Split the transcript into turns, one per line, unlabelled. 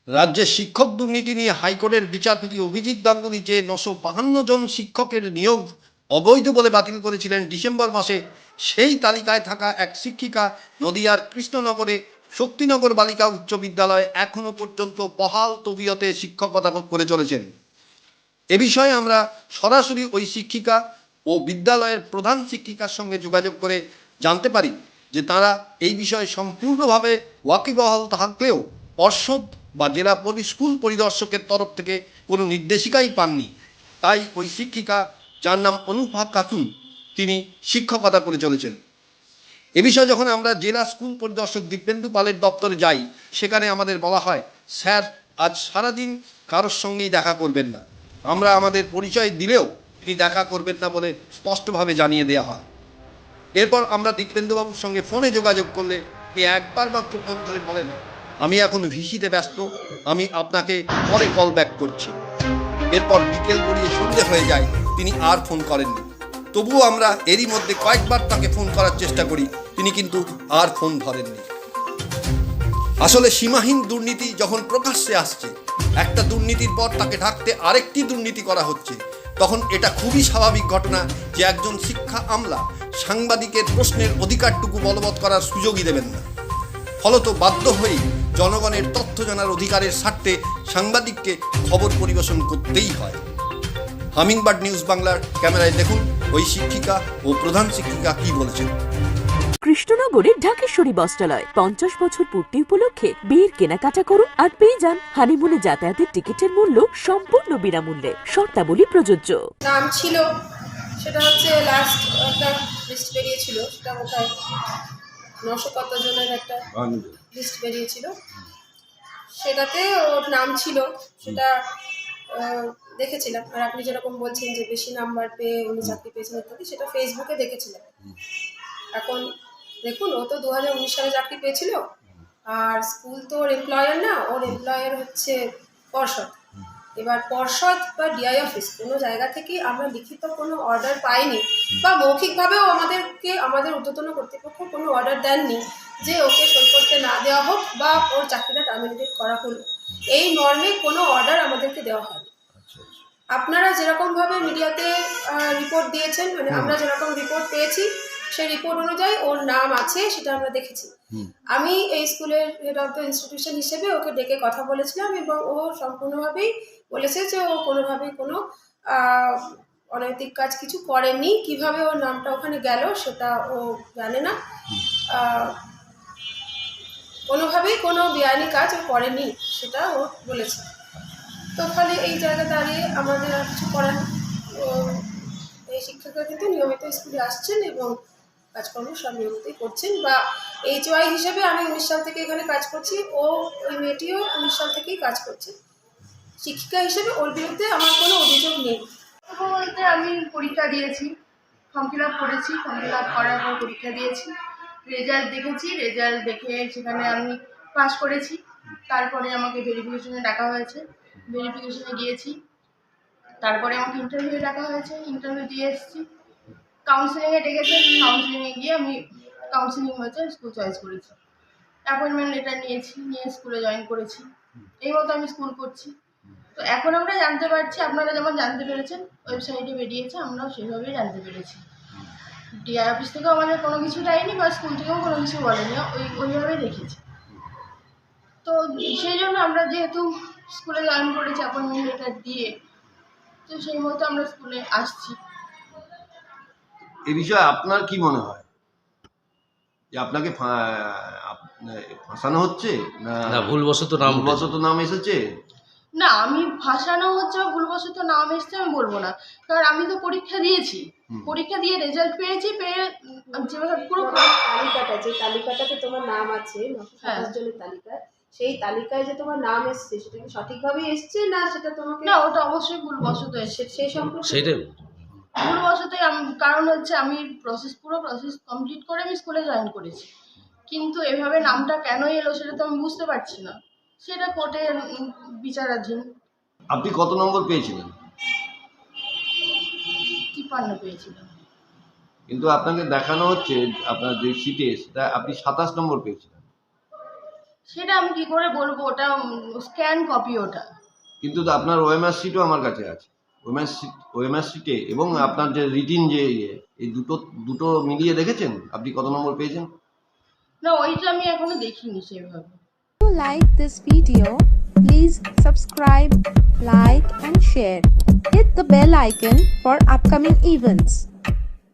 রাজ্যের শিক্ষক দুর্নীতি নিয়ে হাইকোর্টের বিচারপতি অভিজিৎ গাঙ্গুলি যে 952 জন শিক্ষকের নিয়োগ অবৈধ বলে বাতিল করেছিলেন ডিসেম্বর মাসে, সেই তালিকায় থাকা এক শিক্ষিকা নদিয়ার কৃষ্ণনগরে শক্তিনগর বালিকা উচ্চ বিদ্যালয়ে এখনো পর্যন্ত বহাল তবিয়তে শিক্ষকতা করে চলেছেন। এ বিষয়ে আমরা সরাসরি ওই শিক্ষিকা ও বিদ্যালয়ের প্রধান শিক্ষিকার সঙ্গে যোগাযোগ করে জানতে পারি যে তারা এই বিষয়ে সম্পূর্ণভাবে ওয়াকিবহাল থাকলেও পর্ষদ বা জেলা স্কুল পরিদর্শকের তরফ থেকে কোনো নির্দেশিকাই পাননি। তাই ওই শিক্ষিকা, যার নাম অনুভা খাতুন, তিনি শিক্ষকতা করে চলেছেন। এ বিষয়ে যখন আমরা জেলা স্কুল পরিদর্শক দীপেন্দু পালের দপ্তরে যাই, সেখানে আমাদের বলা হয়, স্যার আজ সারাদিন কারোর সঙ্গেই দেখা করবেন না। আমরা আমাদের পরিচয় দিলেও তিনি দেখা করবেন না বলে স্পষ্টভাবে জানিয়ে দেওয়া হয়। এরপর আমরা দীপেন্দুবাবুর সঙ্গে ফোনে যোগাযোগ করলে তিনি একবার মাত্র ফোন ধরে বলেন, আমি এখন ভিসিতে ব্যস্ত, আমি আপনাকে পরে কল ব্যাক করছি। এরপর বিকেল গড়িয়ে সন্ধে হয়ে যায়, তিনি আর ফোন করেননি। তবুও আমরা এরই মধ্যে কয়েকবার তাকে ফোন করার চেষ্টা করি, তিনি কিন্তু আর ফোন ধরেননি। আসলে সীমাহীন দুর্নীতি যখন প্রকাশ্যে আসছে, একটা দুর্নীতির পর তাকে ঢাকতে আরেকটি দুর্নীতি করা হচ্ছে, তখন এটা খুবই স্বাভাবিক ঘটনা যে একজন শিক্ষা আমলা সাংবাদিকের প্রশ্নের অধিকারটুকু বলবৎ করার সুযোগই দেবেন না। ফলত বাধ্য হয়েই জনগণের তথ্য জানার অধিকারের স্বার্থে সাংবাদিককে খবর পরিবেশন করতেই হয়। হামিংবার্ড নিউজ বাংলার ক্যামেরায় দেখুন ওই শিক্ষিকা ও প্রধান শিক্ষিকা কি বলেছেন।
কৃষ্ণনগরের ঢাকেশ্বরী বস্ত্রালয় 50 বছর পূর্তি উপলক্ষে বিয়ের কেনাকাটা করুন আর পেয়ে যান হানিমুনে যাতায়াতের টিকিটের মূল্য সম্পূর্ণ বিনামূল্যে। শর্তাবলী প্রযোজ্য।
নাম ছিল, সেটা হচ্ছে লাস্ট একটা লিস্ট বেরিয়েছিল, সেটা কোথায় 900 কত জনের একটা লিস্ট বেরিয়েছিল, সেটাতে ওর নাম ছিল, সেটা দেখেছিলাম। আর আপনি যেরকম বলছেন যে বেশি নাম্বার পেয়ে উনি চাকরি পেয়েছেন ইত্যাদি, সেটা ফেসবুকে দেখেছিলাম। এখন দেখুন, ও তো 2019 সালে চাকরি পেয়েছিল, আর স্কুল তো ওর এমপ্লয়ার না, ওর এমপ্লয়ার হচ্ছে পর্ষদ। এবার পর্ষদ বা ডিআই অফিস কোনো জায়গা থেকে আমরা লিখিত কোনো অর্ডার পাইনি, বা মৌখিকভাবেও আমাদের ঊর্ধ্বতন কর্তৃপক্ষ কোনো অর্ডার দেননি যে ওকে সই করতে না দেওয়া হোক বা ওর চাকরিটা টার্মিনেটেড করা হলো। এই মর্মে কোনো অর্ডার আমাদেরকে দেওয়া হয়নি। আপনারা যেরকমভাবে মিডিয়াতে রিপোর্ট দিয়েছেন, মানে আমরা যেরকম রিপোর্ট পেয়েছি, সেই রিপোর্ট অনুযায়ী ওর নাম আছে, সেটা আমরা দেখেছি। আমি এই স্কুলের হেড অফ দ্য ইনস্টিটিউশন হিসেবে ওকে ডেকে কথা বলেছিলাম, এবং ও সম্পূর্ণভাবেই বলেছে যে ও কোনোভাবেই কোনো অনৈতিক কাজ কিছু করেনি। কিভাবে ওর নামটা ওখানে গেল সেটা ও জানে না, কোনোভাবেই কোনো বেআইনি কাজ ও করেনি সেটা ও বলেছে। তো ফলে এই জায়গা দাঁড়িয়ে আমাদের আর কিছু করার, এই শিক্ষকরা কিন্তু নিয়মিত স্কুলে আসছেন এবং কাজকর্ম সব নিয়মিতই করছেন। বা HY হিসেবে আমি 19 সাল থেকে এখানে কাজ করছি, ও ওই মেয়েটিও 19 সাল থেকেই কাজ করছে। শিক্ষিকা হিসেবে ওর বিরুদ্ধে আমার কোনো অভিযোগ নেই।
বলতে আমি পরীক্ষা দিয়েছি, ফর্ম ফিল আপ করেছি, ফর্ম ফিল আপ করার পর পরীক্ষা দিয়েছি, রেজাল্ট দেখেছি, রেজাল্ট দেখে সেখানে আমি পাস করেছি। তারপরে আমাকে ভেরিফিকেশনে ডাকা হয়েছে, ভেরিফিকেশনে গিয়েছি। তারপরে আমাকে ইন্টারভিউ ডাকা হয়েছে, ইন্টারভিউ দিয়ে এসেছি। কাউন্সিলিংয়ে ডেকেছে, কাউন্সিলিংয়ে গিয়ে আমি কাউন্সিলিং হয়েছে, স্কুল চয়েস করেছি, অ্যাপয়েন্টমেন্ট লেটার নিয়েছি, নিয়ে স্কুলে জয়েন করেছি। এই মতো আমি স্কুল করছি। তো এখন আমরা জানতে পারছি, আপনারা যেমন জানতে পেরেছেন, ওয়েবসাইটে বেরিয়েছে, আমরাও সেভাবেই জানতে পেরেছি। ডিআই অফিস থেকেও আমাদের কোনো কিছু দেয়নি, বা স্কুল থেকেও কোনো কিছু বলেনি, ওইভাবেই দেখেছি। তো সেই জন্য আমরা যেহেতু স্কুলে জয়েন করেছি অ্যাপয়েন্টমেন্ট লেটার দিয়ে, তো সেই মতো আমরা স্কুলে আসছি।
এ বিষয়ে আপনার কি মনে হয়, যে আপনাকে ফাঁসানো হচ্ছে না ভুলবশত নাম এসেছে?
না, আমি ফাঁসানো হচ্ছে বা ভুলবশত নাম এসছে আমি বলবো না, কারণ আমি তো পরীক্ষা দিয়েছি, পরীক্ষা দিয়ে রেজাল্ট পেয়েছি, পেয়ে যেভাবে পুরো
তালিকাটা, যে তালিকাটাতে তোমার নাম আছে 927 জনের তালিকায়, সেই তালিকায় যে তোমার নাম এসছে সেটা কি সঠিকভাবেই এসছে না সেটা তোমাকে?
না, ওটা অবশ্যই ভুলবশত এসছে।
সেই সম্পর্কে
সেটাই
ভুলবশতই, কারণ হচ্ছে আমি পুরো প্রসেস কমপ্লিট করে আমি স্কুলে জয়েন করেছি, কিন্তু এভাবে নামটা কেন এলো সেটা তো আমি বুঝতে পারছি না, সেটা কোর্টে বিচারাধীন।
আপনি কত নম্বর পেয়েছিলেন?
53 পেয়েছিলাম।
কিন্তু আপনাকে দেখানো হচ্ছে আপনার যে সিটে, সেটা আপনি 27 নম্বর পেয়েছিলেন।
সেটা আমি কি করে বলবো, ওটা স্ক্যান কপি ওটা।
কিন্তু তো আপনার ওএমআর শিটও আমার কাছে আছে। ওএমআর শিটে এবং আপনার যে রিটিন যে এই দুটো মিলিয়ে দেখেছেন আপনি কত নম্বর পেয়েছেন?
না, ওইটা আমি এখনো দেখিনি সেভাবে।
If you like this video, please subscribe, like and share. Hit the bell icon for upcoming events.